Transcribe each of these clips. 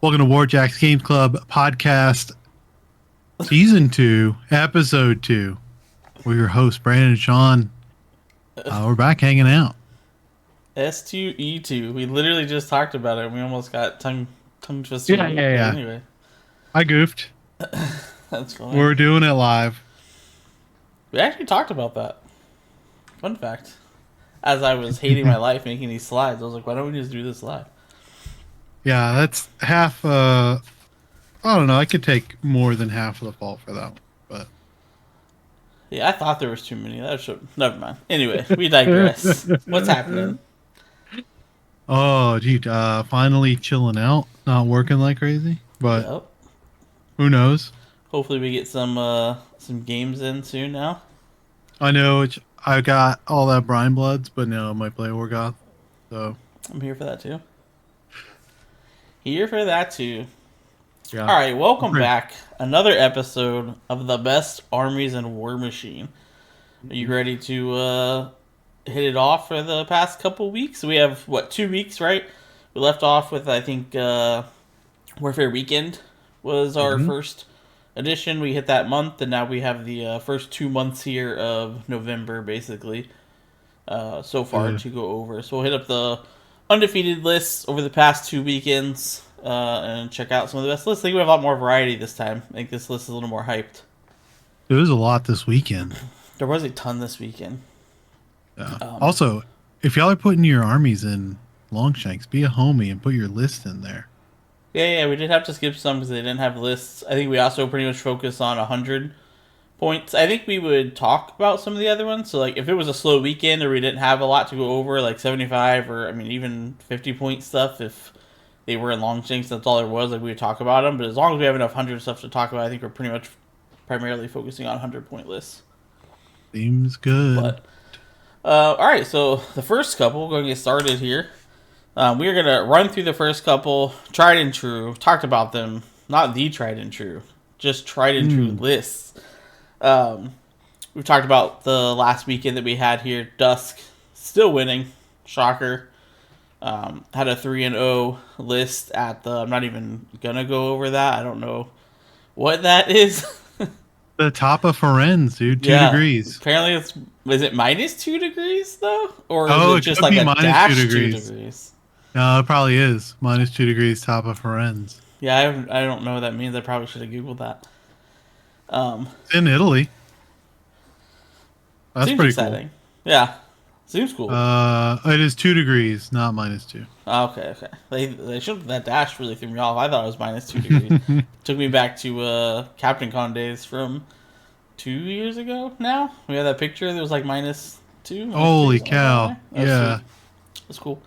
Welcome to Warjax Games Club podcast, season 2, episode 2. We're your hosts, Brandon and Shaun. We're back hanging out. S2E2. We literally just talked about it. And we almost got tongue twisted. Yeah. Anyway, I goofed. that's funny. We're doing it live. We actually talked about that. Fun fact. As I was hating my life making these slides, I was like, why don't we just do this live? Yeah, that's half. I don't know. I could take more than half of the fault for that one, but Yeah, I thought there was too many. Never mind. Anyway, we digress. What's happening? Oh, dude, finally chilling out, not working like crazy. But Yep. Who knows? Hopefully, we get some games in soon now. I know I got all that Brine Bloods, but now I might play Orgoth. So I'm here for that too. Yeah. All right, welcome back. Another episode of the best Armies and Warmachine. Are you ready to hit it off for the past couple weeks? We have, 2 weeks, right? We left off with, I think, Warfare Weekend was our first edition. We hit that month, and now we have the first 2 months here of November, basically, so far to go over. So we'll hit up the undefeated lists over the past 2 weekends and check out some of the best lists. I think we have a lot more variety this time. I think this list is a little more hyped. There was a lot this weekend. There was a ton this weekend. Yeah. Also, if y'all are putting your armies in Longshanks, be a homie and put your list in there. Yeah, we did have to skip some because they didn't have lists. I think we also pretty much focused on 100 points. I think we would talk about some of the other ones. So, like, if it was a slow weekend or we didn't have a lot to go over, like 75 or, even 50-point stuff, if they were in Longshanks, that's all there was, like, we would talk about them. But as long as we have enough 100 stuff to talk about, I think we're pretty much primarily focusing on 100-point lists. Seems good. But, alright, so the first couple, we're going to get started here. We're going to run through the first couple, tried and true, talked about them, not the tried and true, just tried and true lists. We've talked about the last weekend that we had here. Dusk, still winning. Shocker. Had a 3-0 list at the... I'm not even going to go over that. I don't know what that is. The top of Ferenz, dude. 2 degrees. Apparently is it minus 2 degrees, though? Or is it just could like be a dash 2 2 degrees. degrees? No, it probably is. Minus 2 degrees top of Ferenz. Yeah, I don't know what that means. I probably should have Googled that. It's in Italy. That's seems pretty exciting. Cool. Yeah. Seems cool. It is 2 degrees, not minus 2. Okay. They should that dash really threw me off. I thought it was minus 2 degrees. Took me back to Captain Con days from 2 years ago now. We had that picture that was like minus 2. Holy cow. Yeah. That's cool.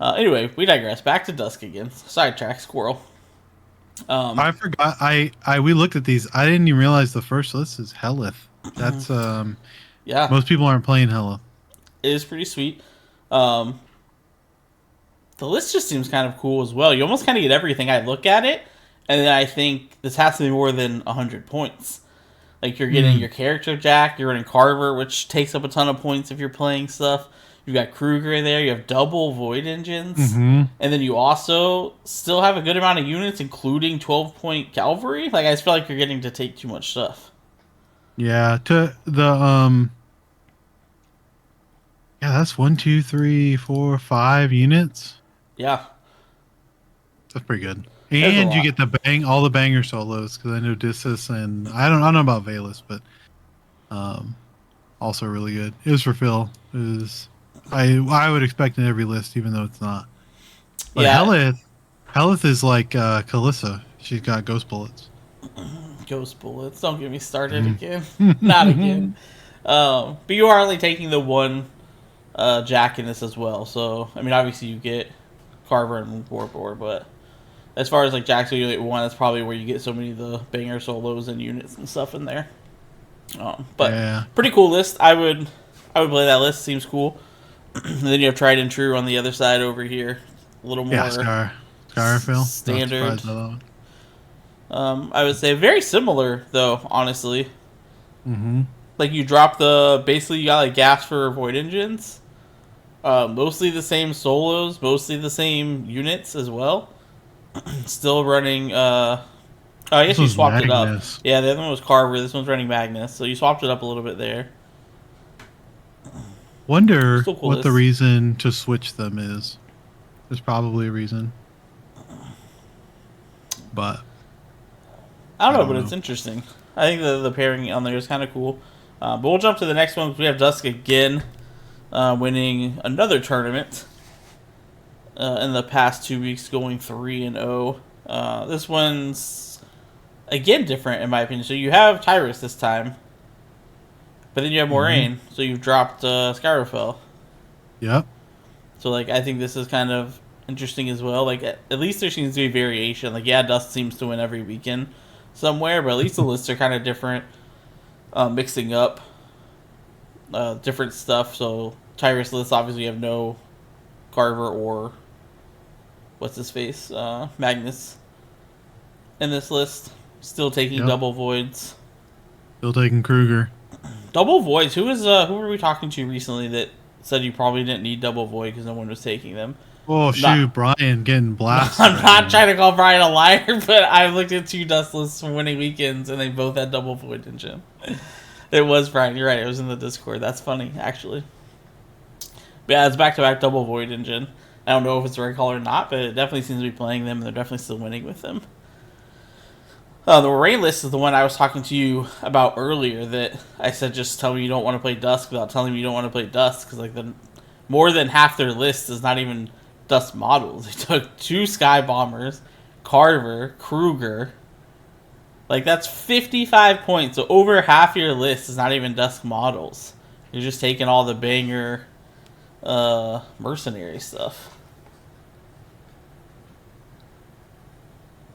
Anyway, we digress. Back to Dusk again. Sidetrack squirrel. I forgot. We looked at these. I didn't even realize the first list is Helith. That's yeah. Most people aren't playing Helith. It is pretty sweet. The list just seems kind of cool as well. You almost kind of get everything. I look at it, and then I think this has to be more than 100 points. Like, you're getting your character Jack, you're running Carver, which takes up a ton of points if you're playing stuff. You got Kruger in there, you have double Void Engines, and then you also still have a good amount of units, including 12-point Cavalry. Like, I just feel like you're getting to take too much stuff. Yeah, to the yeah, that's 1, 2, 3, 4, 5 units. Yeah, that's pretty good. And you get all the banger solos, because I know Dissus and I don't know about Valus, but also really good. It was for Phil. It was I would expect in every list, even though it's not. But yeah. Helith is like Kalissa. She's got ghost bullets. Ghost bullets. Don't get me started again. Not again. But you are only taking the one Jack in this as well. So, obviously you get Carver and Warbor, but as far as like Jack's Unit 1, that's probably where you get so many of the banger solos and units and stuff in there. But yeah. Pretty cool list. I would play that list. Seems cool. And then you have Tried and True on the other side over here. A little more Scarfield. Standard. I would say very similar, though, honestly. Like, you drop basically you got like gas for Void Engines. Mostly the same solos, mostly the same units as well. Still running. I This guess you was swapped it up. Magnus. Yeah, the other one was Carver. This one's running Magnus. So you swapped it up a little bit there. Wonder Still cool what the list. reason to switch them is. There's probably a reason, but I don't know, but know. it's interesting. I think the pairing on there is kind of cool. But we'll jump to the next one because we have Dusk again, winning another tournament in the past 2 weeks, going 3-0. This one's again different in my opinion. So you have Tyrus this time, but then you have Moraine. Mm-hmm. So you've dropped Skyrofell. Yep. So like I think this is kind of interesting as well. Like at least there seems to be variation. Like yeah, Dusk seems to win every weekend somewhere, but at least the lists are kind of different, mixing up different stuff. So Tyrus lists obviously have no Carver or what's his face Magnus in this list. Still taking double voids. Still taking Kruger. Double voids. Who were we talking to recently that said you probably didn't need double void because no one was taking them? Oh shoot, Brian getting blasted. I'm not trying to call Brian a liar, but I looked at 2 dust lists from winning weekends and they both had double void engine. It was Brian. You're right. It was in the Discord. That's funny, actually. But yeah, it's back-to-back double void engine. I don't know if it's the right call or not, but it definitely seems to be playing them, and they're definitely still winning with them. The Moraine list is the one I was talking to you about earlier that I said just tell me you don't want to play Dusk without telling me you don't want to play Dusk, because like more than half their list is not even Dusk models. They took 2 Sky Bombers, Carver, Kruger. Like that's 55 points, so over half your list is not even Dusk models. You're just taking all the banger mercenary stuff.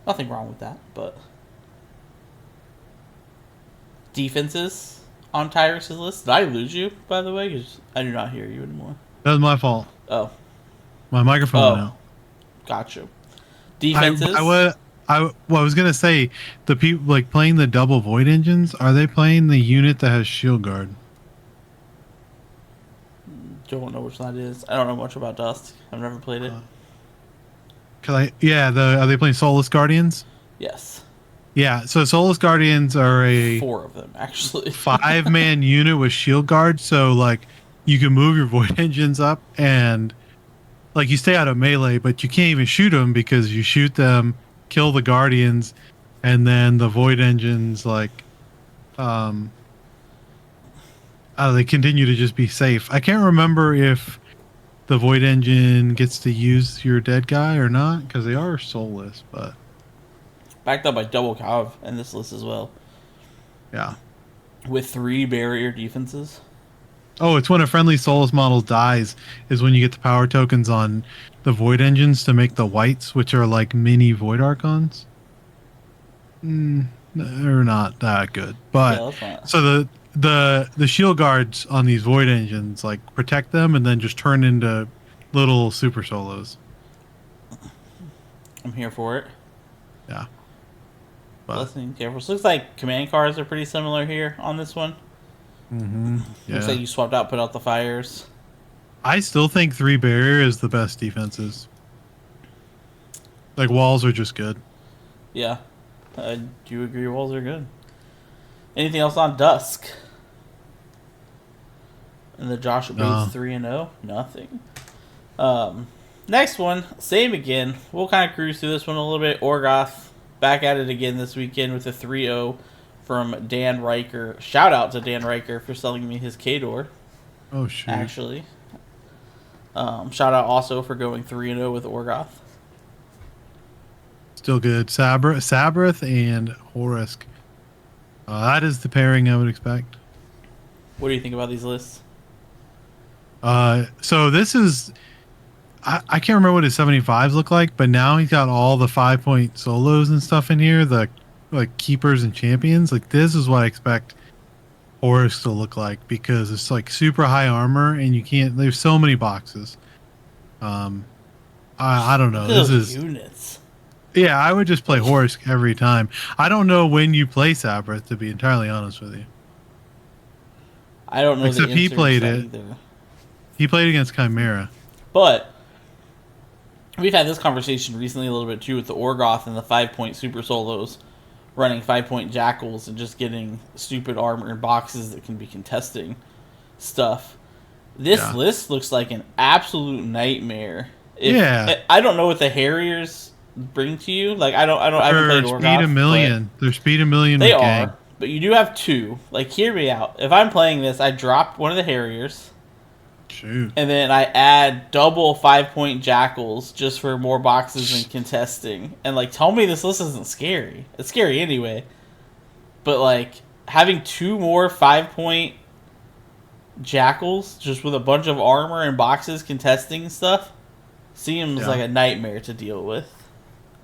Nothing wrong with that, but defenses on Tyrus's list. Did I lose you, by the way? Because I do not hear you anymore. That was my fault. Oh. My microphone went out. Gotcha. Defenses. I was gonna say the people like playing the double void engines. Are they playing the unit that has shield guard? Don't know which that is. I don't know much about Dusk. I've never played it. Are they playing Soulless Guardians? Yes. Yeah, so Soulless Guardians are a 4 of them actually. 5-man unit with shield guard, so like you can move your void engines up and like you stay out of melee, but you can't even shoot them because you shoot them, kill the guardians, and then the void engines like they continue to just be safe. I can't remember if the void engine gets to use your dead guy or not because they are soulless, but backed up by double cav in this list as well. Yeah. With 3 barrier defenses. Oh, it's when a friendly soulless model dies is when you get the power tokens on the void engines to make the whites, which are like mini void archons. They're not that good, but yeah, so the shield guards on these void engines like protect them and then just turn into little super solos. I'm here for it. Yeah. But listening careful. So looks like command cards are pretty similar here on this one. Mm-hmm. Yeah. Looks like you swapped out, put out the fires. I still think 3 barrier is the best defenses. Like walls are just good. Yeah. Do you agree walls are good? Anything else on Dusk? And the Joshua Bates 3-0? Nothing. Next one, same again. We'll kind of cruise through this one a little bit. Orgoth back at it again this weekend with a 3-0 from Dan Riker. Shout out to Dan Riker for selling me his Khador. Oh, shoot. Actually. Shout out also for going 3-0 with Orgoth. Still good. Sabrith and Horisk. That is the pairing I would expect. What do you think about these lists? So this is... I can't remember what his 75s look like, but now he's got all the 5-point solos and stuff in here. The like keepers and champions. Like this is what I expect Horisk to look like because it's like super high armor and you can't... There's so many boxes. I don't know. This is... units. Yeah, I would just play Horisk every time. I don't know when you play Sabrith, to be entirely honest with you. I don't know. Except he played it. Either. He played against Chimera. But we've had this conversation recently a little bit too with the Orgoth and the 5-point super solos running 5-point jackals and just getting stupid armor and boxes that can be contesting stuff. This list looks like an absolute nightmare. I don't know what the Harriers bring to you. Like I haven't played Orgoth. Speed a million. They're speed a million. They are, gang. But you do have 2. Like, hear me out. If I'm playing this, I drop one of the Harriers. Shoot. And then I add double 5-point jackals just for more boxes and contesting. And like, tell me this list isn't scary. It's scary anyway. But like, having 2 more 5-point jackals just with a bunch of armor and boxes contesting stuff seems like a nightmare to deal with.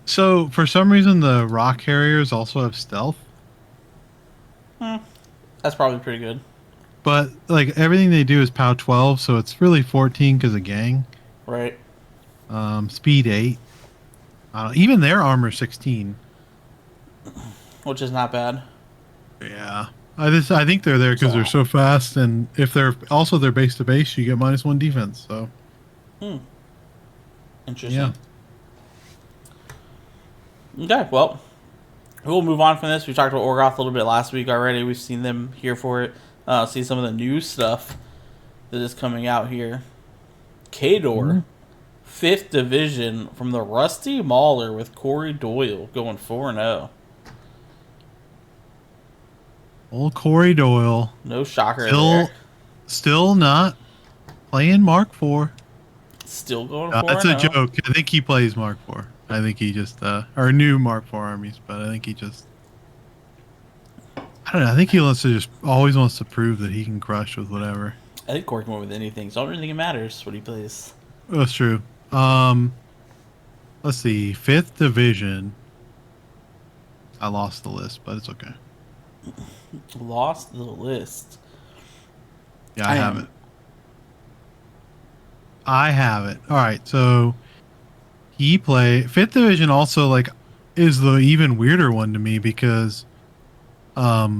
So for some reason the rock Harriers also have stealth. That's probably pretty good. But like everything they do is POW 12, so it's really 14 because of gang. Right. Speed 8. Even their armor 16, which is not bad. Yeah, I think they're there because they're so fast, and if they're base to base, you get -1 defense. So. Interesting. Yeah. Okay. Well. We'll move on from this. We talked about Orgoth a little bit last week already. We've seen them here for it. See some of the new stuff that is coming out here. Khador, 5th Division from the Rusty Mauler with Corey Doyle going 4-0. Old Corey Doyle. No shocker there. Still not playing Mark IV. Still going 4-0. That's a joke. I think he plays Mark IV. I think he just, or new Mark IV armies, but I think he just, I don't know. I think he always wants to prove that he can crush with whatever. I think Corey can win with anything, so I don't really think it matters what he plays. That's true. Let's see. 5th Division. I lost the list, but it's okay. Lost the list. Yeah, I have it. I have it. All right, so he 5th Division also like is the even weirder one to me because I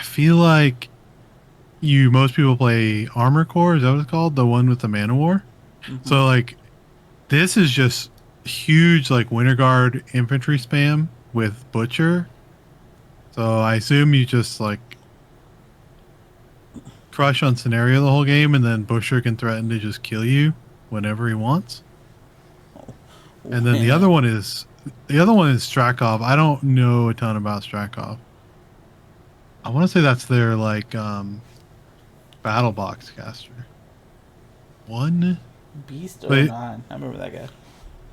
feel like most people play Armor Core, is that what it's called? The one with the Man of War. So like this is just huge like Winter Guard infantry spam with Butcher. So I assume you just like crush on scenario the whole game, and then Butcher can threaten to just kill you whenever he wants. And then the other one is Strakov. I don't know a ton about Strakov. I want to say that's their like battle box caster. Beast 09. I remember that guy.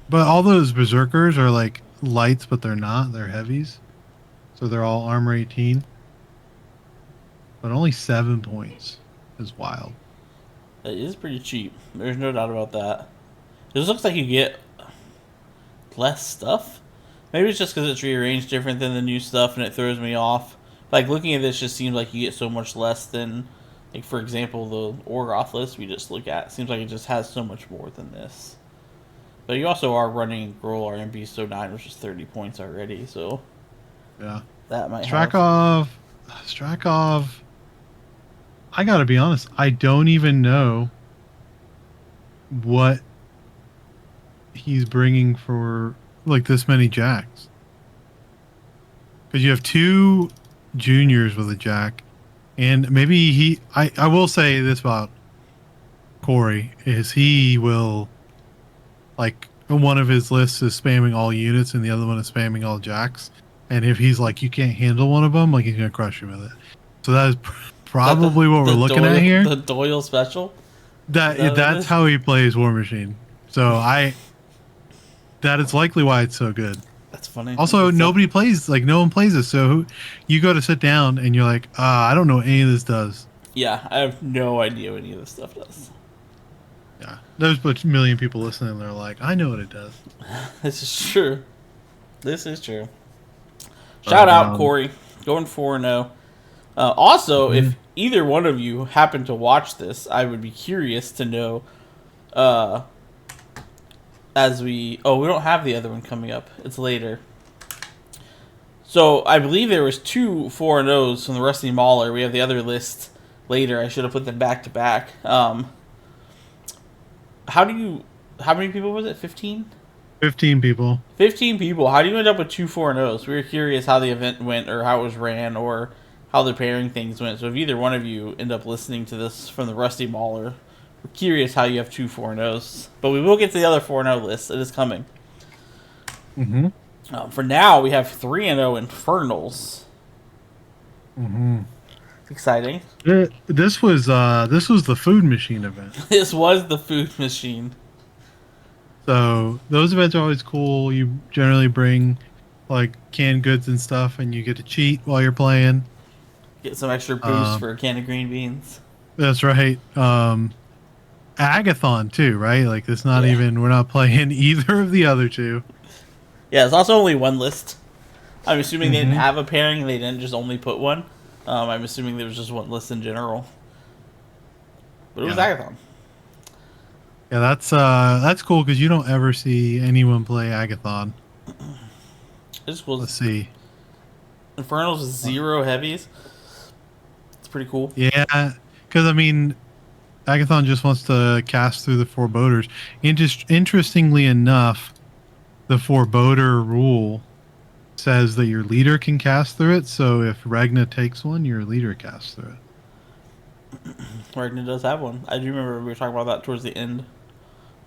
But all those berserkers are like lights, but they're not. They're heavies. So they're all armor 18. But only 7 points is wild. It is pretty cheap. There's no doubt about that. This looks like you get less stuff. Maybe it's just because it's rearranged different than the new stuff and it throws me off. Like, looking at this just seems like you get so much less than, like, for example, the Orgoth list we just look at. Seems like it just has so much more than this. But you also are running Grolar and Beast 09, which is 30 points already, so yeah, that might help. Strakov, I gotta be honest, I don't even know what he's bringing for like this many jacks. Because you have 2 juniors with a jack, and maybe I will say this about Corey is he will like one of his lists is spamming all units and the other one is spamming all jacks, and if he's like you can't handle one of them, like he's gonna crush you with it. So that is probably what we're looking at here. The Doyle special. That's how he plays Warmachine. So that is likely why it's so good. That's funny. Also, no one plays this. So you go to sit down and you're like, I don't know what any of this does. Yeah, I have no idea what any of this stuff does. Yeah, there's a million people listening and they're like, I know what it does. This is true. Shout out, Corey. Going 4-0. Also, if either one of you happen to watch this, I would be curious to know, we don't have the other one coming up. It's later. So, I believe there was 2 4-0s from the Rusty Mauler. We have the other list later. I should have put them back to back. How do you How many people was it? 15? 15 people. 15 people. How do you end up with 2 4-0s? We were curious how the event went or how it was ran or how the pairing things went. So if either one of you end up listening to this from the Rusty Mauler, we're curious how you have 2 4-0s. But we will get to the other 4-0 list. It is coming. Mm-hmm. For now, we have 3-0 Infernals. Mm-hmm. Exciting. This was the food machine event. This was the food machine. So those events are always cool. You generally bring like canned goods and stuff, and you get to cheat while you're playing. Get some extra boost for a can of green beans. That's right. Agathon too, right? Like it's not even. We're not playing either of the other two. Yeah, it's also only one list. I'm assuming they didn't have a pairing. They didn't just only put one. I'm assuming there was just one list in general. But it was Agathon. Yeah, that's cool because you don't ever see anyone play Agathon. It's cool. Let's see. Infernals with 0 heavies. It's pretty cool. Yeah, because I mean, Agathon just wants to cast through the foreboders. Interestingly enough, the forebodor rule says that your leader can cast through it. So if Ragna takes one, your leader casts through it. Ragna does have one. I do remember we were talking about that towards the end of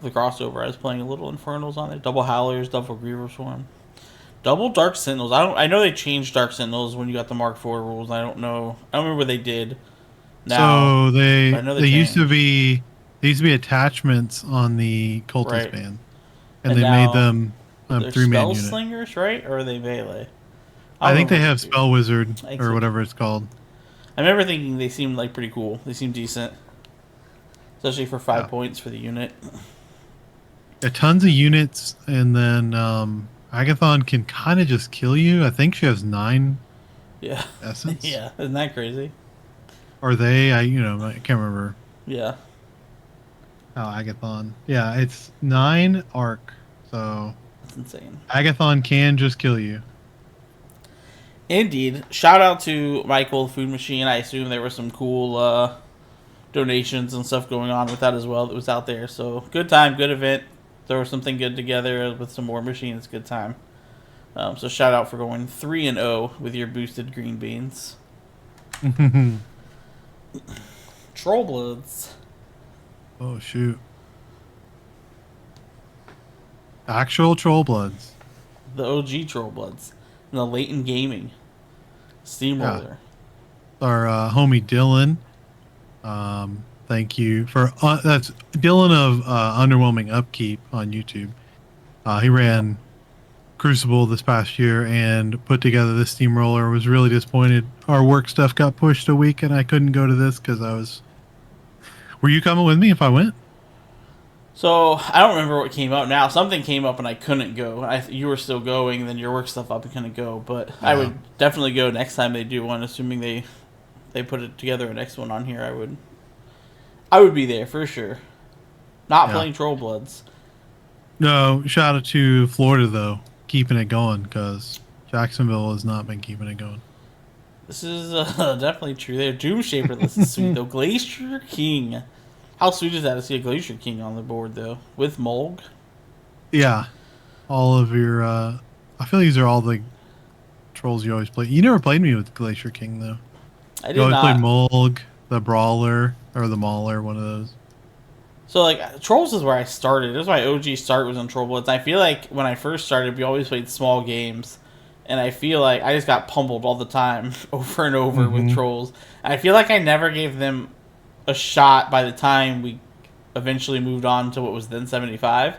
the crossover. I was playing a little Infernals on there. Double Howlers, double Griever Swarm. Double Dark Sentinels. I know they changed Dark Sentinels when you got the Mark IV rules. I don't remember what they did. Now, so they used to be attachments on the cultist band, and they made them 3-man unit. Slingers, right? Or are they melee? I think they have Spell Wizard or whatever it's called. I remember thinking they seemed like pretty cool. They seemed decent, especially for 5 points for the unit. Yeah, tons of units, and then Agathon can kind of just kill you. I think she has 9 essence. Yeah, isn't that crazy? Are they? I can't remember. Yeah. Oh, Agathon. Yeah, it's 9 arc. So that's insane. Agathon can just kill you. Indeed. Shout out to Michael Food Machine. I assume there were some cool donations and stuff going on with that as well that was out there. So good time, good event. Throw something good together with some more machines. Good time. So shout out for going 3-0 with your boosted green beans. Trollbloods. Oh shoot! Actual Trollbloods. The OG Trollbloods. And the Latent Gaming. Steamroller. Yeah. Our homie Dylan. Thank you for that's Dylan of Underwhelming Upkeep on YouTube. He ran Crucible this past year and put together this steamroller. Was really disappointed. Our work stuff got pushed a week, and I couldn't go to this because I was. Were you coming with me if I went? So I don't remember what came up now. Something came up and I couldn't go. You were still going, and then your work stuff up and couldn't go. But I would definitely go next time they do one, assuming they put it together a next one on here. I would be there for sure. Not playing Trollbloods. No, shout out to Florida though, keeping it going because Jacksonville has not been keeping it going. This is definitely true. Their Doom Shaper list is sweet though. Glacier King. How sweet is that to see a Glacier King on the board though with Mulg? Yeah, all of your. I feel these are all the trolls you always play. You never played me with Glacier King though. I did you always not. played Mulg, the Brawler, or the Mauler, one of those. So, like, Trolls is where I started. This was my OG start was on Trollbloods. I feel like when I first started, we always played small games. And I feel like I just got pummeled all the time, over and over with Trolls. And I feel like I never gave them a shot by the time we eventually moved on to what was then 75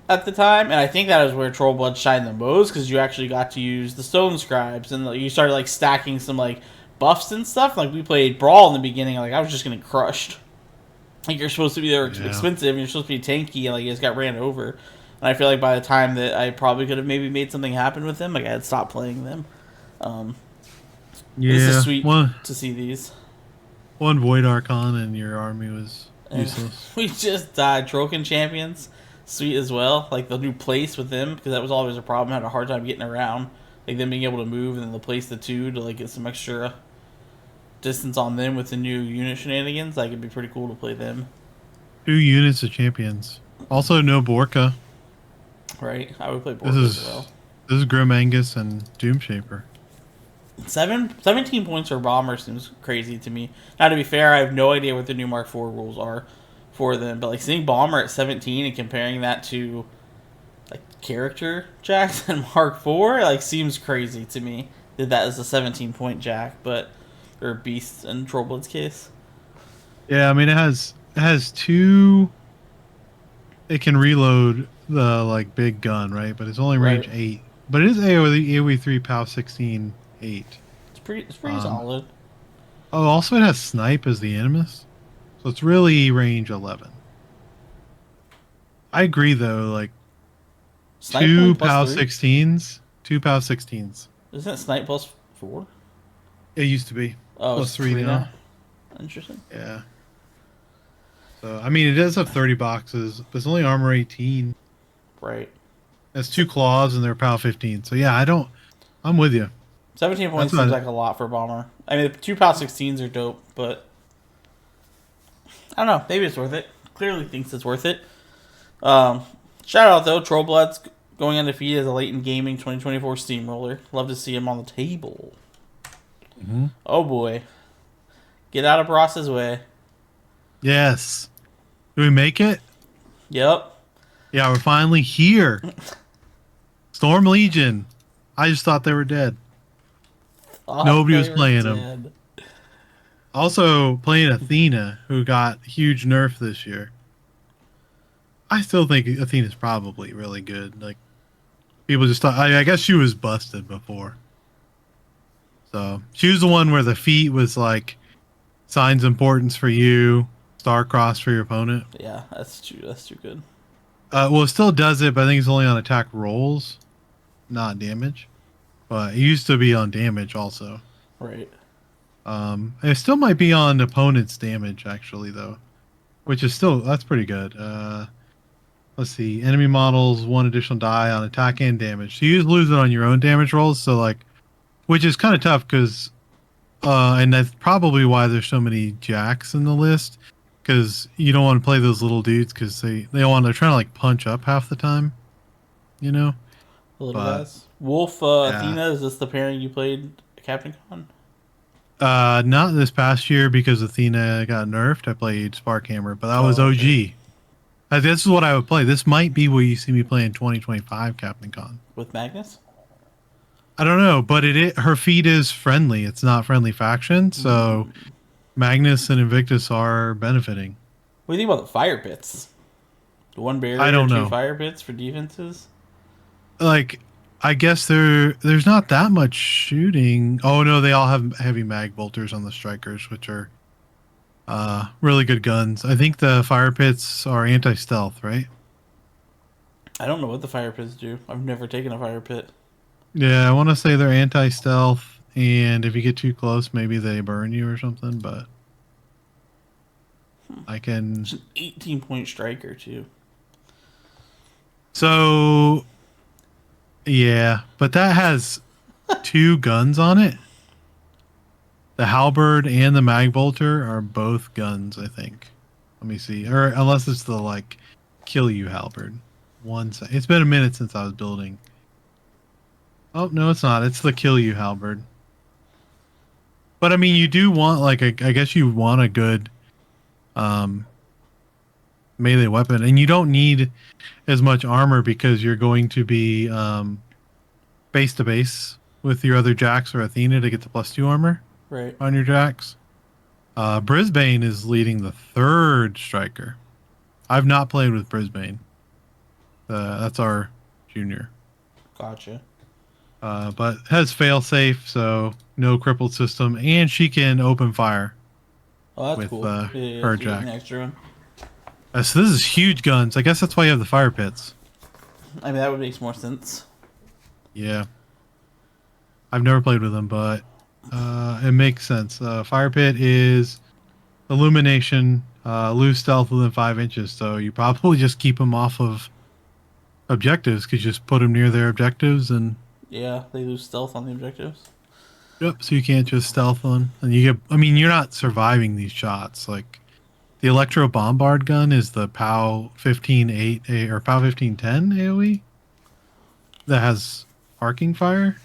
at the time. And I think that is where Trollbloods shined the most, because you actually got to use the Stone Scribes. And you started, like, stacking some, like, buffs and stuff. Like, we played Brawl in the beginning. Like, I was just getting crushed. Like, you're supposed to be expensive, and you're supposed to be tanky, and, like, you just got ran over. And I feel like by the time that I probably could have maybe made something happen with them, like, I had stopped playing them. This is sweet to see these. One Void Archon and your army was useless. We just died. Troken Champions, sweet as well. Like, the new place with them, because that was always a problem. I had a hard time getting around. Like, them being able to move, and then the place the 2 to, like, get some extra distance on them with the new unit shenanigans. Like, it'd be pretty cool to play them. 2 units of champions. Also, no Borka. Right, I would play This Bork as is well. this is Grim Angus and Doomshaper. 17 points for Bomber seems crazy to me. Now, to be fair, I have no idea what the new Mark IV rules are for them, but like seeing Bomber at 17 and comparing that to like character jacks and Mark IV like seems crazy to me. That is a 17-point jack, but or Beast in Trollbloods case. Yeah, I mean it has two. It can reload the like big gun, right? But it's only range Right, 8. But it is AoE 3 POW 16 8. it's pretty Um, solid. oh, also it has snipe as the animus, so it's really range 11. I agree though, like Snipe only two plus POW 3. 16s, two POW 16s. Isn't it Snipe plus 4? It used to be Oh, plus it's 3 3 now. now. Interesting. Yeah. So I mean, it does have 30 boxes, but it's only armor 18. Right. That's two claws and they're POW 15. So yeah, I don't. I'm with you. 17 That's points seems what. like a lot for Bomber. I mean, the 2 PAL 16s are dope, but I don't know. Maybe it's worth it. Clearly thinks it's worth it. Um, Shout out, though, Trollbloods going undefeated as a late in gaming 2024 steamroller. Love to see him on the table. Mhm. Oh, boy. Get out of Ross's way. Yes. Do we make it? Yep. Yeah, we're finally here. Storm Legion. I just thought they were dead. Thought Nobody they was were playing them. dead. Also, playing Athena, who got huge nerf this year. I still think Athena's probably really good. Like, people just thought, I guess she was busted before. So, she was the one where the feat was like, signs importance for you, star cross for your opponent. Yeah, that's true. That's too good. Well, it still does it, but I think it's only on attack rolls, not damage. But it used to be on damage also. Right. It still might be on opponent's damage actually though, which is still that's pretty good. Let's see, enemy models one additional die on attack and damage. So you just lose it on your own damage rolls. So like, which is kind of tough because, and that's probably why there's so many jacks in the list because you don't want to play those little dudes because they're trying to like punch up half the time, you know. The little But guys. Wolf, yeah. Athena, is this the pairing you played at Captain Con? Not this past year because Athena got nerfed. I played Sparkhammer, but that was Oh, okay. OG. This is what I would play. This might be what you see me play in 2025 Captain Con. With Magnus? I don't know, but her feat is friendly. It's not friendly faction, so Hmm. Magnus and Invictus are benefiting. What do you think about the fire pits? The one I barrier, don't two know. fire pits for defenses? Like, I guess there's not that much shooting. Oh no, they all have heavy mag bolters on the strikers, which are really good guns. I think the fire pits are anti-stealth, right? I don't know what the fire pits do. I've never taken a fire pit. Yeah, I want to say they're anti-stealth, and if you get too close, maybe they burn you or something. But I can. It's an 18-point striker, too. So yeah, but that has two guns on it. The halberd and the mag bolter are both guns, I think. Let me see, or unless it's the like kill you halberd. It's been a minute since I was building. Oh no, it's not. It's the kill you halberd. But I mean, you do want like I guess you want a good um, melee weapon, and you don't need as much armor because you're going to be base to base with your other jacks or Athena to get the +2 armor Right. on your jacks. Brisbane is leading the third striker. I've not played with Brisbane. That's our junior. Gotcha. But has fail safe, so no crippled system, and she can open fire Oh, that's with cool. Yeah, her so you get an jack. extra one. So this is huge guns. I guess that's why you have the fire pits. I mean, that would make more sense. Yeah, I've never played with them, but it makes sense. Fire pit is illumination, lose stealth within 5 inches, so you probably just keep them off of objectives because you just put them near their objectives, and Yeah, they lose stealth on the objectives. yep. So you can't just stealth on, and you get. I mean, you're not surviving these shots. Like The Electro Bombard gun is the POW 15-8 or POW 15-10 AoE that has arcing fire.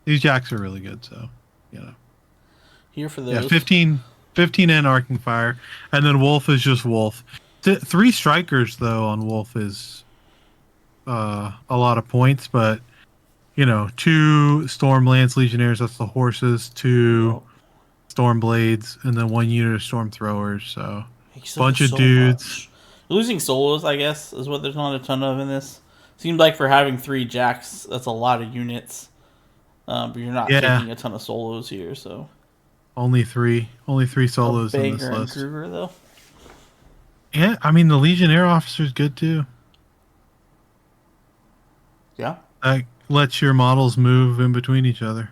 These jacks are really good, so Here for Yeah, those. 15 and arcing fire, and then Wolf is just Wolf. 3 strikers though on Wolf is a lot of points, but 2 Storm Lance Legionnaires, that's the horses, 2 Yep. Storm Blades, and then 1 unit of Storm Throwers. So bunch of so dudes. much. Losing solos, I guess, is what there's not a ton of in this. Seems like for having 3 jacks, that's a lot of units. But you're not taking a ton of solos here, so only three solos in this Banger and list. Kruger, though. Yeah, I mean the Legionnaire officer's good too. Yeah. That lets your models move in between each other.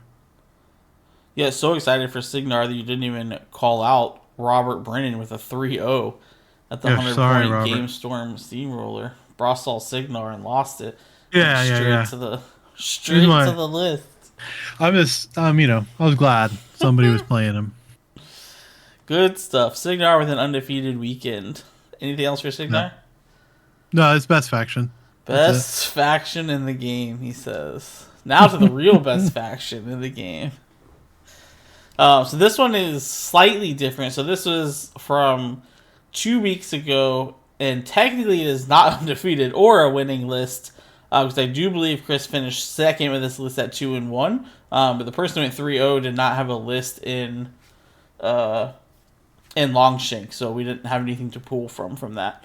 Yeah, so excited for Cygnar that you didn't even call out Robert Brennan with a 3-0 at the 100-point Game Storm Steamroller. Brawl Cygnar and lost it. Yeah. To the list. I was glad somebody was playing him. Good stuff. Cygnar with an undefeated weekend. Anything else for Cygnar? No, it's best faction. Best faction in the game, he says. Now to the real best faction in the game. So this one is slightly different. So this was from 2 weeks ago, and technically it is not undefeated or a winning list, because I do believe Chris finished second with this list at 2-1. But the person who went 3-0 did not have a list in Longshank, so we didn't have anything to pull from that.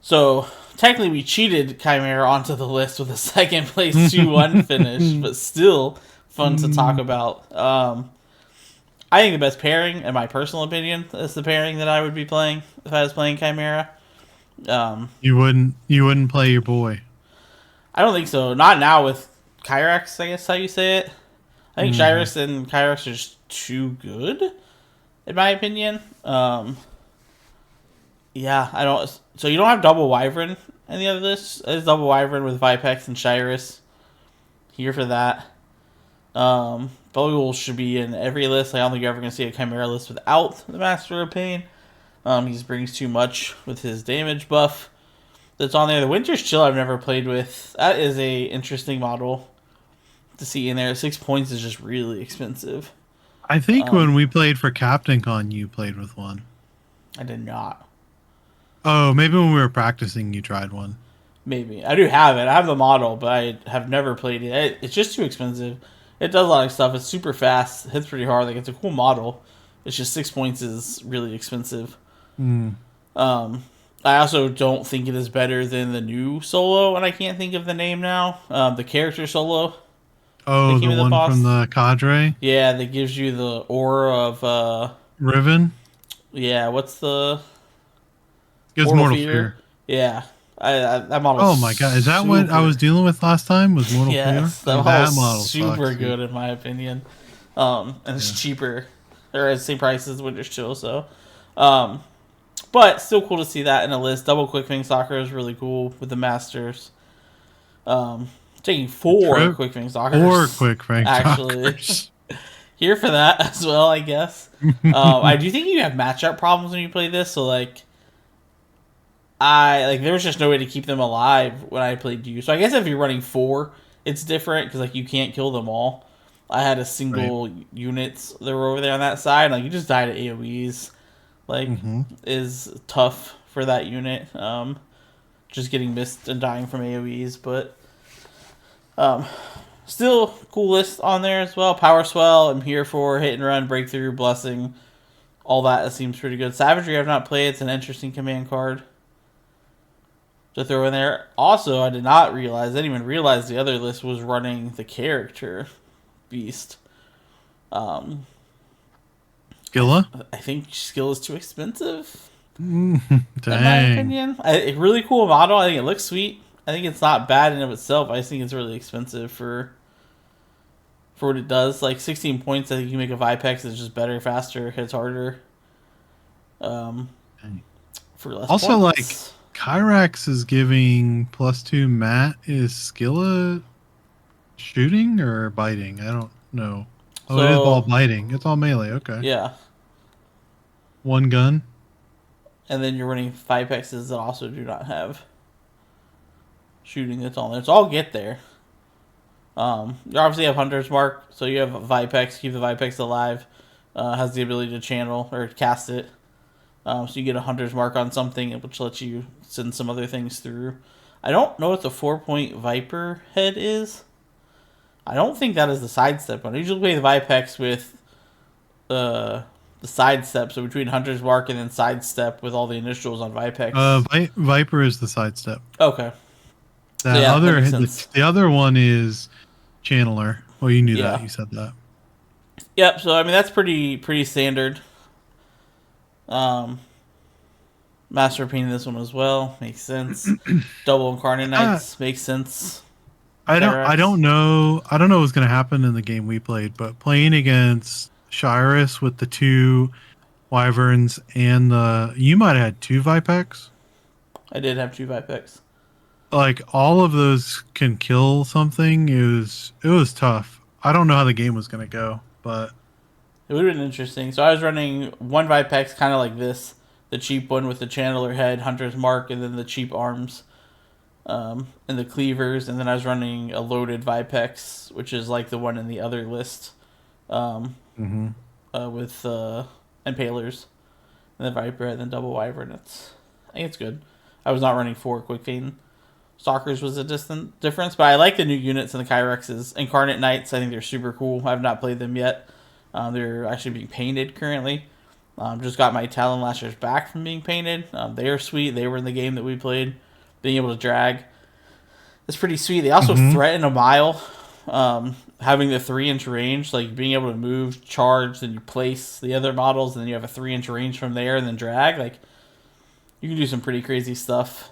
So technically we cheated Chimera onto the list with a second place 2-1 finish, but still fun to talk about. I think the best pairing, in my personal opinion, is the pairing that I would be playing if I was playing Chimera. You wouldn't play your boy. I don't think so. Not now with Cryx, I guess how you say it. I think Cyrus and Cryx are just too good, in my opinion. Yeah, I don't. So you don't have double Wyvern in the other list. It's double Wyvern with Vipex and Cyrus. Here for that. Bogle should be in every list. I don't think you're ever going to see a Chimera list without the Master of Pain. He brings too much with his damage buff that's on there. The Winter's Chill I've never played with. That is a interesting model to see in there. 6 points is just really expensive. I think when we played for Captain Con, you played with one. I did not. Oh, maybe when we were practicing, you tried one. Maybe. I do have it. I have the model, but I have never played it. It's just too expensive. It does a lot of stuff. It's super fast. It hits pretty hard. Like, it's a cool model. It's just 6 points is really expensive. I also don't think it is better than the new solo, and I can't think of the name now. The character solo. Oh, the one from the cadre? Yeah, that gives you the aura of... Riven? Yeah, what's the... Gives Mortal Fear. Yeah. That model. Oh my god, is that what I was dealing with last time? Was Mortal Fear? That model super good in my opinion. And it's cheaper, or at the same price as Winter's Chill. So, but still cool to see that in a list. Double Quick Fang Soccer is really cool with the Masters. Taking 4 Quick Fang Stalkers. 4 Quick Fang actually. Here for that as well, I guess. I do think you have matchup problems when you play this. So there was just no way to keep them alive when I played you. So I guess if you're running 4, it's different because you can't kill them all. I had a single units that were over there on that side. You just died at AoEs. Is tough for that unit. Just getting missed and dying from AoEs, but still cool list on there as well. Power Swell, I'm here for hit and run, breakthrough, blessing, all that seems pretty good. Savagery I've not played. It's an interesting command card to throw in there. Also, I didn't even realize the other list was running the character Beast. Skilla? I think Skill is too expensive. Dang. In my opinion. A really cool model. I think it looks sweet. I think it's not bad in of itself. I just think it's really expensive for what it does. 16 points, I think you make a Vipex that's just better, faster, hits harder. For less also, points. Cryx is giving +2 Matt. Is Skilla shooting or biting? I don't know. Oh, it is all biting. It's all melee. Okay. Yeah. 1 gun. and then you're running Vipexes that also do not have shooting that's on there. So I'll get there. You obviously have Hunter's Mark, so you have Vipex, keep the Vipex alive, has the ability to channel or cast it. So you get a Hunter's Mark on something, which lets you send some other things through. I don't know what the 4-point Viper head is. I don't think that is the sidestep one. I usually play the Vipex with the sidestep, so between Hunter's Mark and then sidestep with all the initials on Vipex. Viper is the sidestep. Okay. The the other one is Channeler. Well, you knew that. You said that. Yep. So I mean that's pretty standard. Master painting this one as well makes sense. Double Incarnate Knights makes sense. I don't know what's gonna happen in the game we played, but playing against Shirus with the 2 Wyverns and you might have had 2 Vipex. I did have 2 Vipex. Like all of those can kill something. It was tough. I don't know how the game was gonna go, but it would have been interesting. So I was running 1 Vipex, kind of like this, the cheap one with the Channeler head, Hunter's Mark, and then the cheap arms, and the cleavers, and then I was running a loaded Vipex, which is like the one in the other list, with Impalers, and the Viper head, and then double Wyvern. I think it's good. I was not running 4 Quick Fade. Stalkers was a distant difference, but I like the new units and the Cyrexes. Incarnate Knights, I think they're super cool. I have not played them yet. They're actually being painted currently. Just got my Talon Lashers back from being painted. They are sweet. They were in the game that we played. Being able to drag, it's pretty sweet. They also threaten a mile, having the 3-inch range, like being able to move, charge, then you place the other models, and then you have a 3-inch range from there, and then drag. Like you can do some pretty crazy stuff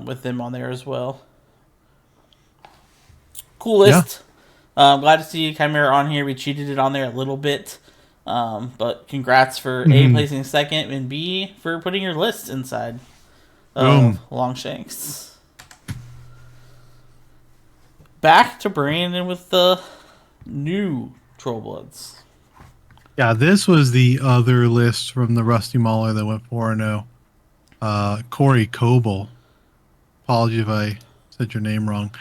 with them on there as well. Cool list. Yeah. Glad to see Chimera on here. We cheated it on there a little bit. But congrats for A, placing second, and B, for putting your list inside Longshanks. Back to Brandon with the new Trollbloods. Yeah, this was the other list from the Rusty Mauler that went 4-0. Corey Coble. Apologies if I said your name wrong.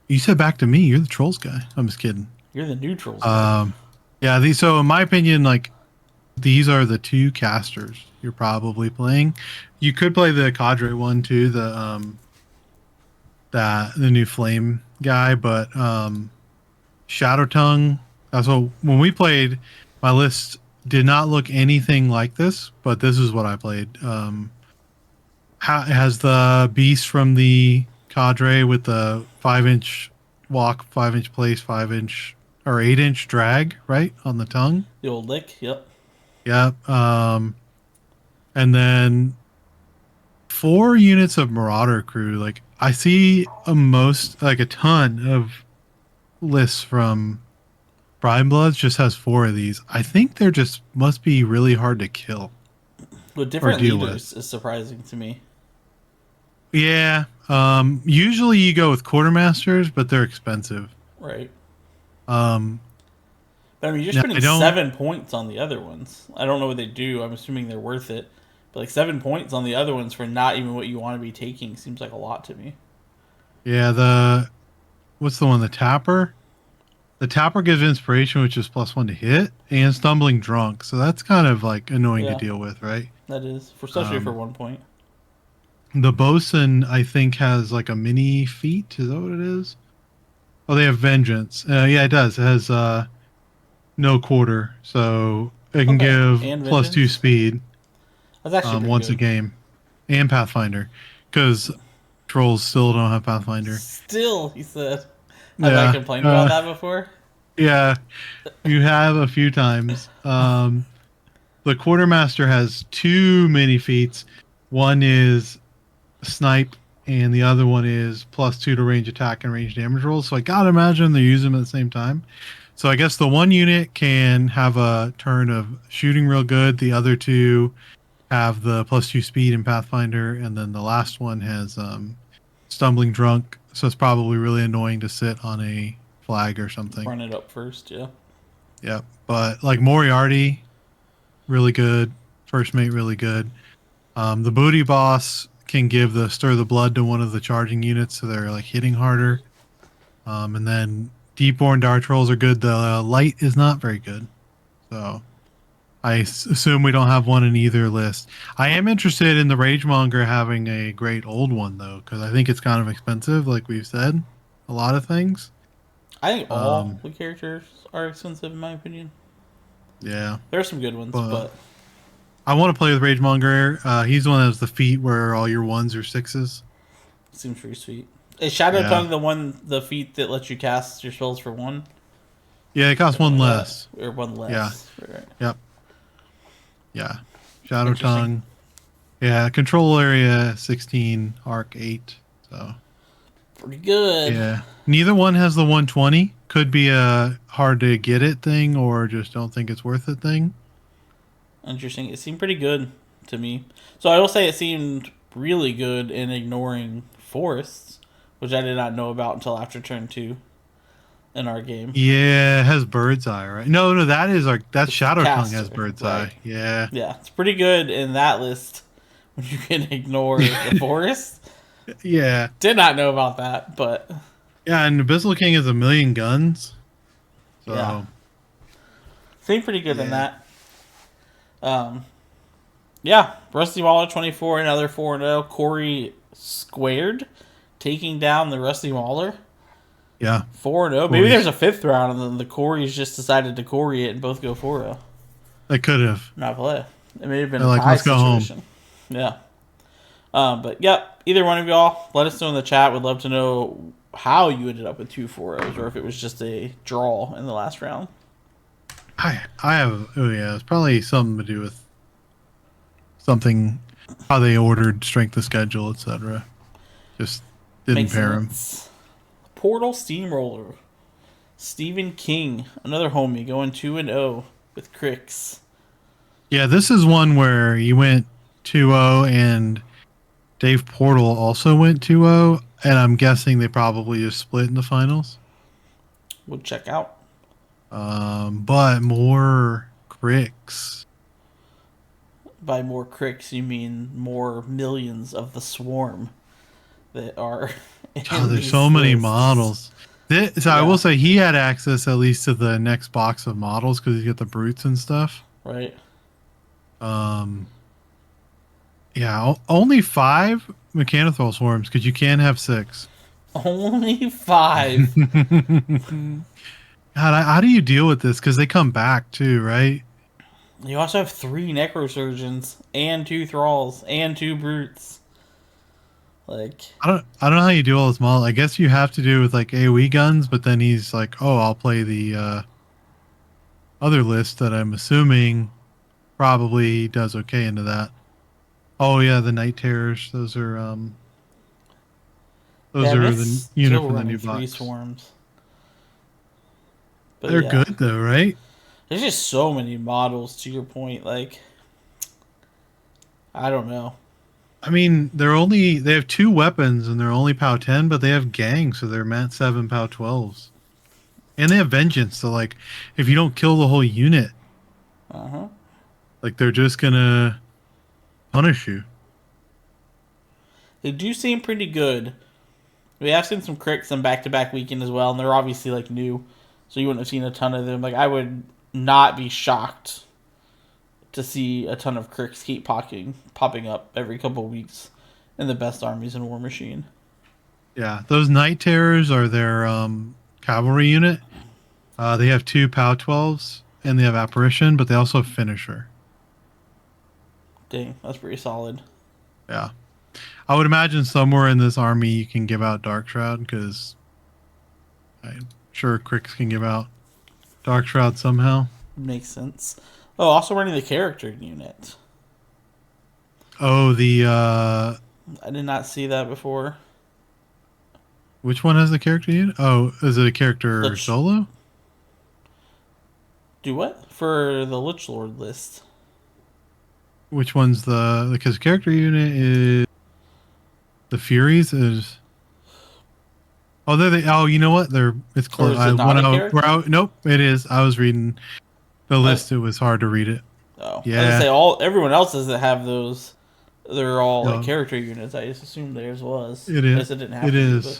You said back to me. You're the Trolls guy. I'm just kidding. You're the new Trolls guy. Yeah, so in my opinion, like these are the 2 casters you're probably playing. You could play the Cadre one too, the new Flame guy, but Shadow Tongue. So when we played, my list did not look anything like this, but this is what I played. It has the beast from the Cadre with the 5-inch walk, 5-inch place, 5-inch or 8-inch drag, right, on the tongue. The old lick, yep. Yep. And then 4 units of Marauder crew. Like I see a ton of lists from Trollbloods just has 4 of these. I think they're just must be really hard to kill. With different leaders is surprising to me. Yeah. Usually you go with quartermasters, but they're expensive. Right. But I mean, you're spending 7 points on the other ones. I don't know what they do. I'm assuming they're worth it. But like 7 points on the other ones for not even what you want to be taking seems like a lot to me. Yeah, what's the one? The Tapper? The Tapper gives inspiration, which is +1 to hit, and Stumbling Drunk. So that's kind of like annoying to deal with, right? That is, especially for 1 point. The Bosun, I think, has like a mini feat. Is that what it is? Oh, they have Vengeance. Yeah, it does. It has no quarter, so it can give +2 speed. That's actually once a game, and Pathfinder, because Trolls still don't have Pathfinder. Still, he said. Have I complained about that before? Yeah, you have a few times. The Quartermaster has 2 mini feats. One is Snipe, and the other one is +2 to range attack and range damage rolls. So I gotta imagine they're using them at the same time. So I guess the one unit can have a turn of shooting real good. The other 2 have the +2 speed in Pathfinder, and then the last one has Stumbling Drunk. So it's probably really annoying to sit on a flag or something. Run it up first, yeah. Yeah, but like Moriarty, really good. First mate, really good. The booty boss can give the stir the blood to one of the charging units, so they're like hitting harder. And then Deepborn Dart Trolls are good. The light is not very good. So assume we don't have one in either list. I am interested in the Ragemonger having a great old one, though, because I think it's kind of expensive, like we've said. A lot of things. I think all the characters are expensive, in my opinion. Yeah. There are some good ones, but I want to play with Ragemonger. He's the one that has the feat where all your 1s are 6s. Seems pretty sweet. Is Shadow Tongue the feat that lets you cast your spells for 1? Yeah, it costs 1 less. Or 1 less. Yeah. Right. Yep. Yeah. Shadow Tongue. Yeah, control area 16, arc 8. So pretty good. Yeah. Neither one has the 120. Could be a hard to get it thing, or just don't think it's worth it thing. Interesting. It seemed pretty good to me. So I will say it seemed really good in ignoring forests, which I did not know about until after turn 2 in our game. Yeah, it has Bird's Eye, right? No, that's Shadow Tongue has Bird's Eye. Yeah. Yeah, it's pretty good in that list when you can ignore the forest. Yeah. Did not know about that, but yeah, and Abyssal King has 1,000,000 guns. So yeah. Seemed pretty good in that. Yeah, Rusty Mauler 24, another 4-0. Corey squared, taking down the Rusty Mauler. Yeah. 4-0. Maybe there's a 5th round, and then the Corys just decided to Corey it and both go 4-0. They could have. Not play. It may have been a tie let's situation. Go home. Yeah. But, yep, either one of y'all, let us know in the chat. Would love to know how you ended up with 2 4-0s, or if it was just a draw in the last round. I have, it's probably something to do with something, how they ordered strength of schedule, etc. Just didn't pair them. Portal Steamroller. Stephen King, another homie, going 2-0 with Cryx. Yeah, this is one where you went 2-0 and Dave Portal also went 2-0, and I'm guessing they probably just split in the finals. We'll check out. But more Cryx. By more Cryx, you mean more millions of the swarm that are. There's so many models. I will say he had access at least to the next box of models because you get the brutes and stuff. Right. Yeah, only 5 Mechanothrall swarms because you can have 6. Only 5. God, how do you deal with this? Because they come back too, right? You also have 3 Necrosurgeons and 2 Thralls and 2 Brutes. Like, I don't know how you do all this model. I guess you have to do with like AoE guns, but then he's like, oh, I'll play the other list that I'm assuming probably does okay into that. Oh yeah, the Night Terrors. Those are the unit from the new box. 3 swarms. But they're good though, right? There's just so many models. To your point, like, I don't know. I mean, they have 2 weapons and they're only POW 10, but they have gangs, so they're MAT 7 POW 12s, and they have vengeance. So like, if you don't kill the whole unit, like they're just gonna punish you. They do seem pretty good. We have seen some Cryx on back-to-back weekend as well, and they're obviously like new, so you wouldn't have seen a ton of them. Like, I would not be shocked to see a ton of Cryx keep popping up every couple of weeks in the best armies in Warmachine. Yeah, those Night Terrors are their cavalry unit. They have 2 POW 12s and they have Apparition, but they also have Finisher. Dang, that's pretty solid. Yeah. I would imagine somewhere in this army you can give out Dark Shroud, because I'm sure Cryx can give out Dark Shroud somehow. Makes sense. Oh, also running the character unit. Oh, I did not see that before. Which one has the character unit? Oh, is it a character solo? Do what? For the Lich Lord list. Which one's because character unit is the Furies is. Oh, you know what? It's close. Nope, it is. I was reading the list. It was hard to read it. Oh, Yeah. I was gonna say everyone else doesn't have those. They're all No. like character units. I just assumed theirs was. It I is. guess it didn't have It to is. be,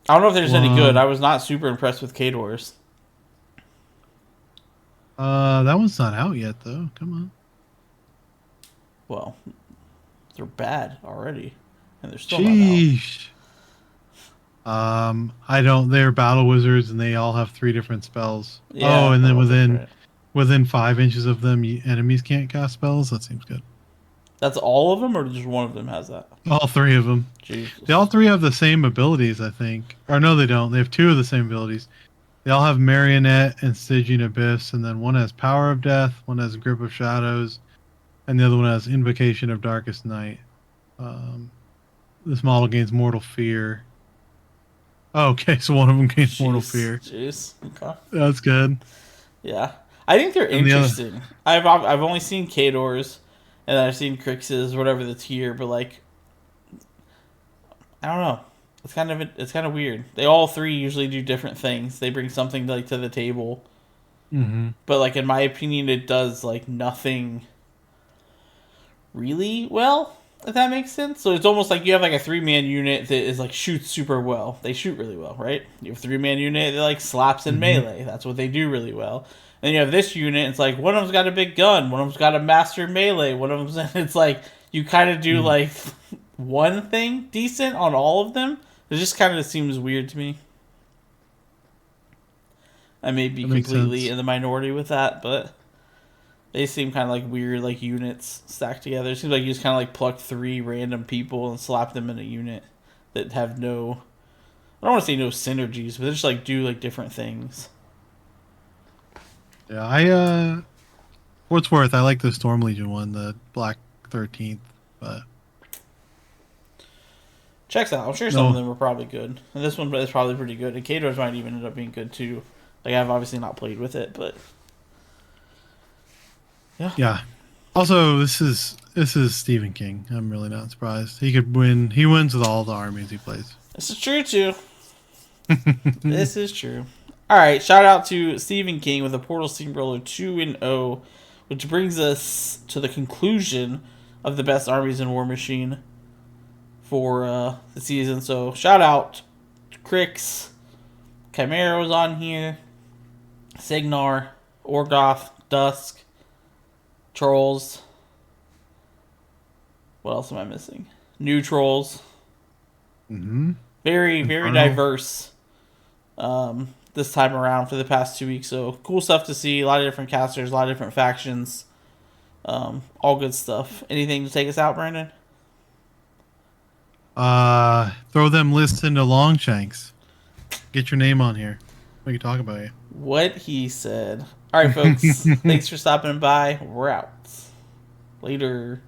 but I don't know if there's any good. Well, I was not super impressed with Khador's. that one's not out yet, though. Come on. Well, they're bad already, and they're still not Sheesh. I don't. They're battle wizards, and they all have 3 different spells. out. Yeah, Oh, and they're then all within different. within 5 inches of them, enemies can't cast spells. That seems good. That's all of them, or just one of them has that? All 3 of them. Jesus. They all 3 have the same abilities, I think. Or no, they don't. They have 2 of the same abilities. They all have Marionette and Stygian Abyss, and then one has Power of Death, one has Grip of Shadows, and the other one has Invocation of Darkest Night. This model gains Mortal Fear. Oh, okay, so one of them gains Mortal Fear. Jeez. Okay. That's good. Yeah, I think they're And the interesting. I've only seen Khador's, and I've seen Cryx's, whatever that's here, but like, I don't know. It's kind of weird. They all 3 usually do different things. They bring something to the table, but like in my opinion, it does like nothing really well. If that makes sense. So it's almost like you have like a 3-man unit that is like shoots super well. They shoot really well, right? You have a 3-man unit that like slaps in melee. That's what they do really well. Then you have this unit. It's like one of them's got a big gun. One of them's got a master melee. One of them's. It's like you kind of do like one thing decent on all of them. It just kind of seems weird to me. I may be completely in the minority with that, but they seem kind of like weird, like units stacked together. It seems like you just kind of like pluck 3 random people and slap them in a unit that have no, I don't want to say no synergies, but they just like do like different things. Yeah, what's worth, I like the Storm Legion one, the Black 13th, but Checks out. I'm sure some of them are probably good, and this one is probably pretty good. And Khador's might even end up being good too. Like I've obviously not played with it, but yeah. Also, this is Stephen King. I'm really not surprised. He could win. He wins with all the armies he plays. This is true too. This is true. All right, shout out to Stephen King with a Portal Steamroller 2-0, which brings us to the conclusion of the best armies in Warmachine for the season. So shout out to Cryx, Chimera was on here, Cygnar, Orgoth, Dusk, Trolls. What else am I missing? New Trolls. Very, very diverse this time around for the past 2 weeks. So cool stuff to see. A lot of different casters, a lot of different factions. All good stuff. Anything to take us out, Brandon? Throw them lists into Longshanks. Get your name on here. We can talk about you. What he said. All right, folks. Thanks for stopping by. We're out. Later.